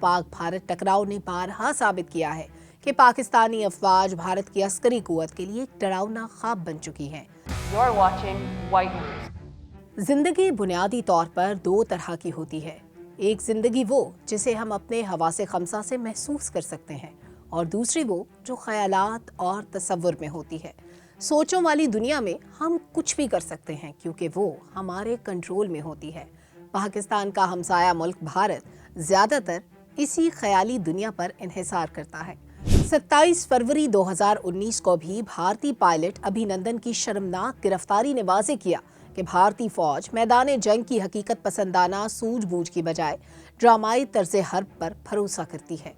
पाक भारत टकराव ने बारहा साबित किया है कि पाकिस्तानी अफवाज भारत की अस्करी कुव्वत के लिए एक डरावना ख्वाब बन चुकी हैं। You're watching White News. जिंदगी बुनियादी तौर पर दो तरह की होती है। एक जिंदगी वो जिसे हम अपने हवासे खमसा से महसूस कर सकते हैं और दूसरी वो जो ख्यालात और तसव्वुर में होती है। सोचों वाली दुनिया में हम कुछ भी कर सकते हैं क्योंकि वो हमारे कंट्रोल में होती है। पाकिस्तान का हमसाया मुल्क भारत ज्यादातर इसी ख्याली दुनिया पर इन्हिसार करता है। 27 फरवरी 2019 को भी भारतीय पायलट अभिनंदन की शर्मनाक गिरफ्तारी ने वाज़ेह किया कि भारतीय फौज मैदान जंग की हकीकत पसंदाना सूझबूझ की बजाय ड्रामाई तर्ज हर्ब पर भरोसा करती है।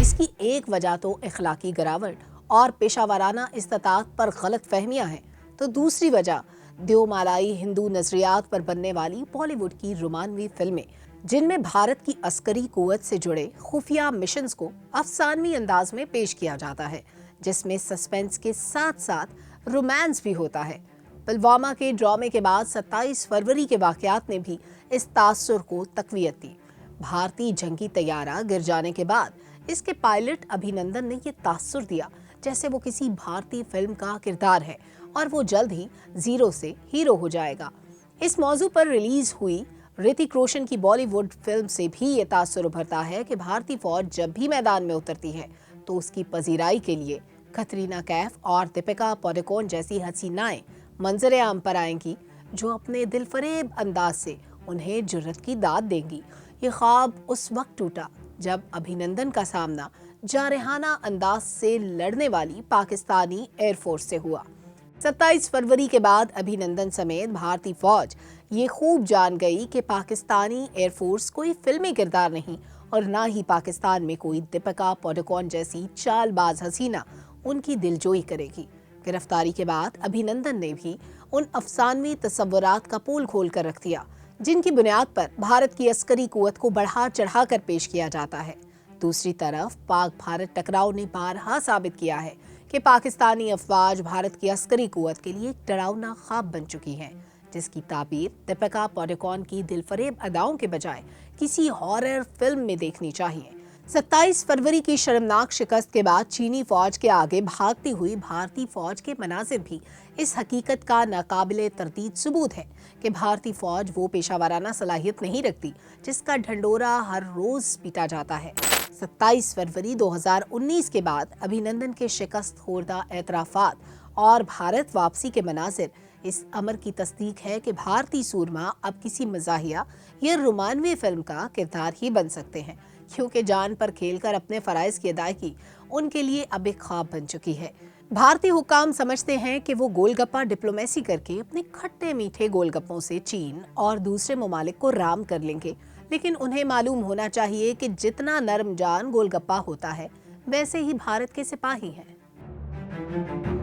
इसकी एक वजह तो इखलाकी गिरावट और पेशावराना इस्तात पर गलत फहमियाँ हैं, तो दूसरी वजह देवमालाई हिंदू नजरियात पर बनने वाली बॉलीवुड की रोमानवी फिल्में, जिनमें भारत की अस्करी कुव्वत से जुड़े खुफिया मिशंस को अफसानवी अंदाज में पेश किया जाता है, जिसमें सस्पेंस के साथ साथ रोमांस भी होता है। पुलवामा के ड्रामे के बाद 27 फरवरी के वाकयात ने भी इस तासुर को तकवीत दी। भारतीय जंगी तैयारा गिर जाने के बाद इसके पायलट अभिनंदन ने ये तासुर दिया जैसे वो किसी भारतीय फिल्म का किरदार है और वो जल्द ही जीरो से हीरो हो जाएगा। इस मौजू पर रिलीज हुई ऋतिक रोशन की बॉलीवुड फिल्म से भी ये तासुर उभरता है कि भारतीय फौज जब भी मैदान में उतरती है तो उसकी पजीराई के लिए कतरीना कैफ और दीपिका पादुकोण जैसी हसीनाएं मंजर आम पर आएंगी, जो अपने दिलफरेब अंदाज से उन्हें जुर्रत की दाद देंगी। ये ख्वाब उस वक्त टूटा जब अभिनंदन का सामना जारहाना अंदाज से लड़ने वाली पाकिस्तानी एयरफोर्स से हुआ। 27 फरवरी के बाद अभिनंदन समेत भारतीय फौज ये खूब जान गई कि पाकिस्तानी एयरफोर्स कोई फिल्मी किरदार नहीं और ना ही पाकिस्तान में कोई दीपिका पादुकोण जैसी चालबाज हसीना उनकी दिलजोई करेगी। गिरफ्तारी के बाद अभिनंदन ने भी उन अफसानवी तसव्वुरात का पोल खोल कर रख दिया जिनकी बुनियाद पर भारत की अस्करी कुव्वत को बढ़ा चढ़ा कर पेश किया जाता है। दूसरी तरफ पाक भारत टकराव ने बारहा साबित किया है कि पाकिस्तानी अफवाज भारत की अस्करी कुव्वत के लिए एक डरावना ख्वाब बन चुकी हैं, जिसकी ताबीर दीपिका पादुकोण की दिलफरेब अदाओं के बजाय किसी हॉरर फिल्म में देखनी चाहिए। 27 फरवरी की शर्मनाक शिकस्त के बाद चीनी फौज के आगे भागती हुई भारतीय फौज के मनाजिर भी इस हकीकत का नाकाबिले तरदीद सबूत है कि भारतीय फौज वो पेशावराना सलाहियत नहीं रखती जिसका ढंडोरा हर रोज पीटा जाता है। 27 फरवरी 2019 के बाद अभिनंदन के शिकस्त खोरदा एतराफात और भारत वापसी के मनाजिर इस अमर की तस्दीक है कि भारतीय सूरमा अब किसी मज़ाहिया या रोमानवी फिल्म का किरदार ही बन सकते हैं, क्योंकि जान पर खेलकर अपने फराइज की अदायगी उनके लिए अब एक ख्वाब बन चुकी है। भारतीय हुक्काम समझते हैं कि वो गोलगप्पा डिप्लोमेसी करके अपने खट्टे मीठे गोलगप्पों से चीन और दूसरे ममालिक को राम कर लेंगे, लेकिन उन्हें मालूम होना चाहिए कि जितना नरम जान गोलगप्पा होता है वैसे ही भारत के सिपाही हैं।